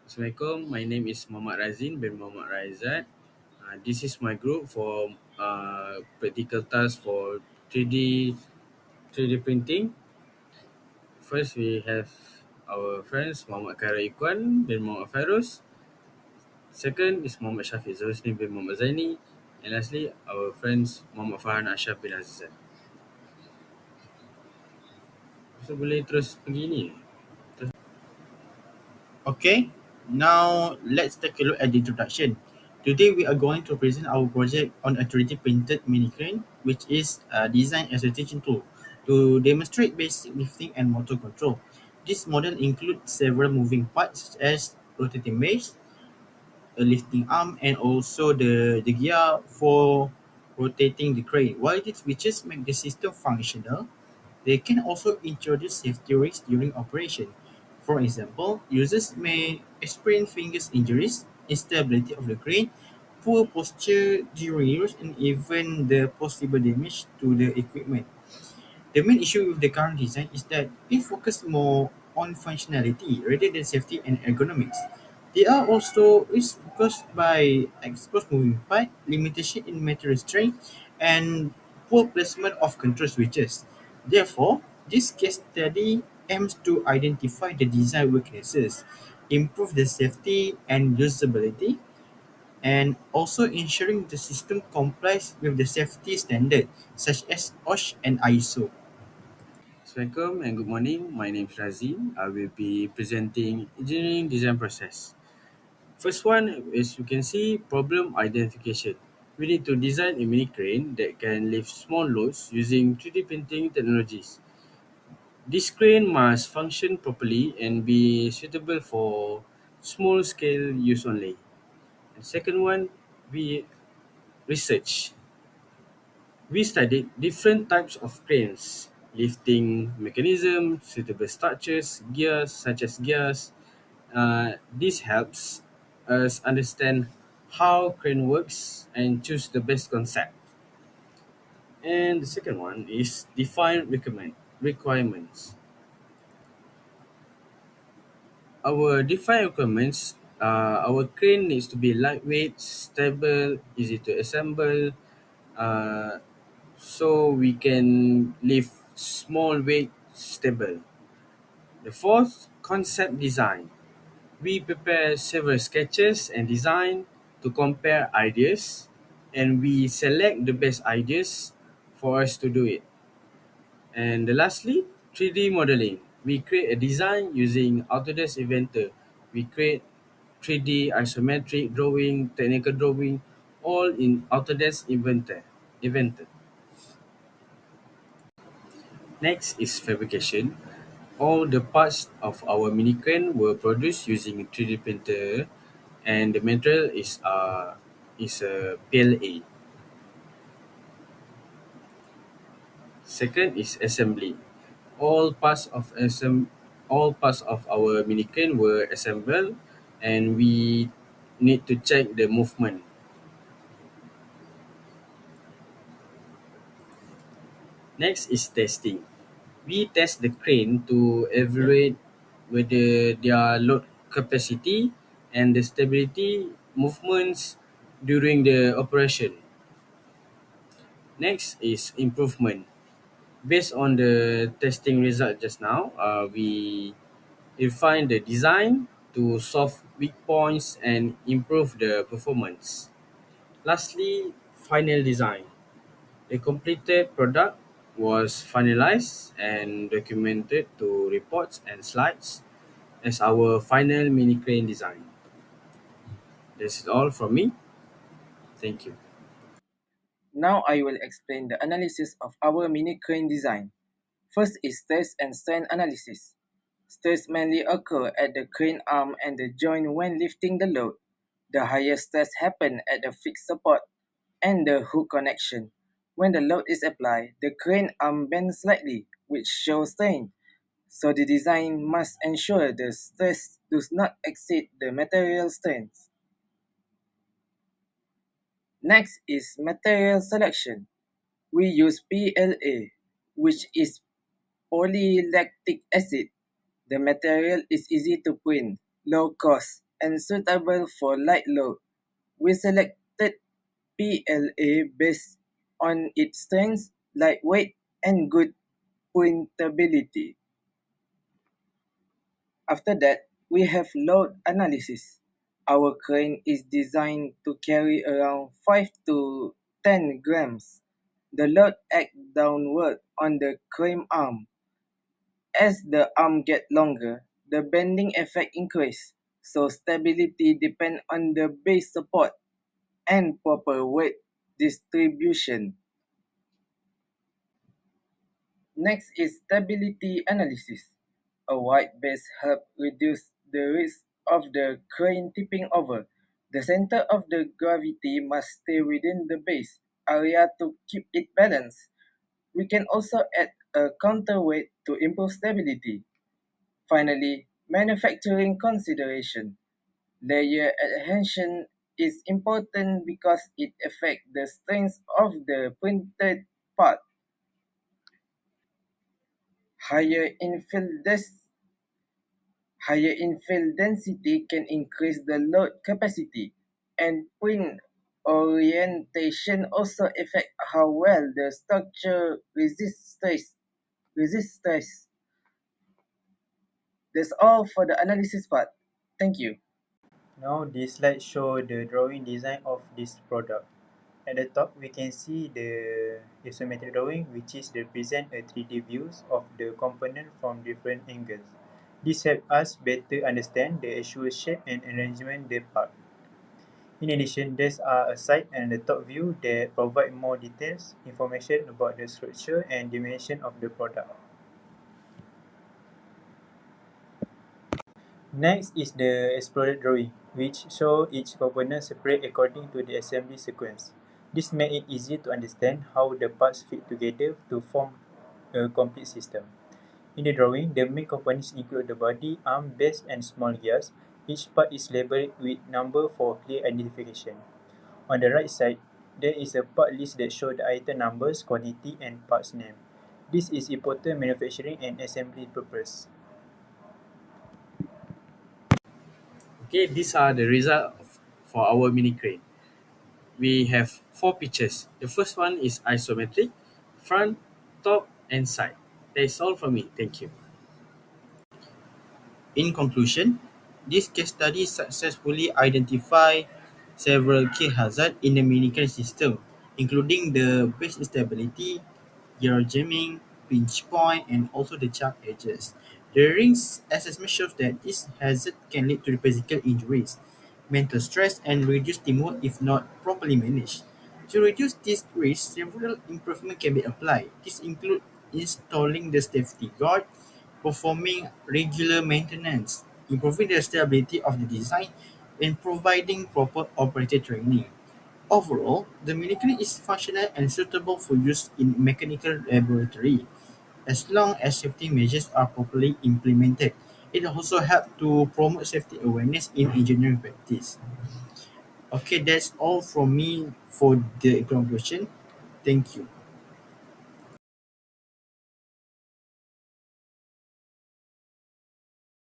Assalamualaikum. My name is Muhammad Razin bin Muhammad Raizat. This is my group for practical task for 3D printing. First, we have our friends Muhammad Khairul Ikwan bin Muhammad Fairuz. Second is Muhammad Shafiq Zulhusni bin Muhammad Zaini. And lastly, our friends Muhammad Farhan Ashraf bin Azizan. So, boleh terus pergi ni? Okay, now let's take a look at the introduction. Today we are going to present our project on a 3D printed mini crane, which is designed as a teaching tool to demonstrate basic lifting and motor control. This model includes several moving parts such as rotating base, a lifting arm, and also the gear for rotating the crane. While these features make the system functional, they can also introduce safety risks during operation. For example, users may experience finger injuries, instability of the crane, poor posture during use, and even the possible damage to the equipment. The main issue with the current design is that it focuses more on functionality rather than safety and ergonomics. They are also is caused by exposed moving part, limitation in material strength, and poor placement of control switches. Therefore, this case study aims to identify the design weaknesses, improve the safety and usability, and also ensuring the system complies with the safety standard such as OSH and ISO. Assalamualaikum and good morning. My name is Razin. I will be presenting engineering design process. First one is you can see problem identification. We need to design a mini crane that can lift small loads using 3D printing technologies. This crane must function properly and be suitable for small scale use only. And second one, we research. We studied different types of cranes, lifting mechanism, suitable structures, gears such as gears. This helps us understand how crane works and choose the best concept. And the second one is define requirements. Our defined requirements, our crane needs to be lightweight, stable, easy to assemble, uh, so we can lift small weight stable. The fourth, concept design. We prepare several sketches and design to compare ideas, and we select the best ideas for us to do it. And lastly, 3D modeling. We create a design using Autodesk Inventor. We create 3D isometric drawing, technical drawing, all in Autodesk Inventor. Next is fabrication. All the parts of our mini crane were produced using 3D printer, and the material is a PLA. Second is assembly. All parts of all parts of our mini crane were assembled, and we need to check the movement. Next is testing. We test the crane to evaluate whether their load capacity and the stability movements during the operation. Next is improvement. Based on the testing result just now, we refine the design to solve weak points and improve the performance. Lastly, final design. The completed product was finalized and documented to reports and slides as our final mini crane design. This is all from me. Thank you. Now I will explain the analysis of our mini crane design. First is stress and strain analysis. Stress mainly occur at the crane arm and the joint when lifting the load. The highest stress happen at the fixed support and the hook connection. When the load is applied, the crane arm bends slightly, which shows strain. So the design must ensure the stress does not exceed the material strength. Next is material selection. We use PLA, which is polylactic acid. The material is easy to print, low cost, and suitable for light load. We selected PLA based on its strengths, lightweight, and good printability. After that, we have load analysis. Our crane is designed to carry around 5 to 10 grams. The load acts downward on the crane arm. As the arm gets longer, the bending effect increases, so stability depends on the base support and proper weight distribution. Next is stability analysis. A wide base helps reduce the risk of the crane tipping over. The center of the gravity must stay within the base area to keep it balanced. We can also add a counterweight to improve stability. Finally, manufacturing consideration. Layer adhesion is important because it affects the strength of the printed part. Higher infill Higher infill density can increase the load capacity, and print orientation also affects how well the structure resists stress. That's all for the analysis part. Thank you. Now this slide show the drawing design of this product. At the top, we can see the isometric drawing, which is represent a 3D views of the component from different angles. This helps us better understand the actual shape and arrangement the part. In addition, there are a side and the top view that provide more details information about the structure and dimension of the product. Next is the exploded drawing, which show each component separate according to the assembly sequence. This makes it easy to understand how the parts fit together to form a complete system. In the drawing, the main components include the body, arm, base, and small gears. Each part is labeled with number for clear identification. On the right side, there is a part list that shows the item numbers, quantity, and parts name. This is important manufacturing and assembly purpose. Okay, these are the result for our mini crane. We have four pictures. The first one is isometric, front, top, and side. That's all from me. Thank you. In conclusion, this case study successfully identified several key hazards in the mini-crane system, including the base instability, gear jamming, pinch point, and also the sharp edges. The rings assessment shows that this hazard can lead to physical injuries, mental stress, and reduced teamwork if not properly managed. To reduce this risk, several improvements can be applied. These include installing the safety guard, performing regular maintenance, improving the stability of the design, and providing proper operator training. Overall, the Mini-Crane is functional and suitable for use in mechanical laboratory. As long as safety measures are properly implemented, it also helps to promote safety awareness in engineering practice. Okay, that's all from me for the conclusion. Thank you.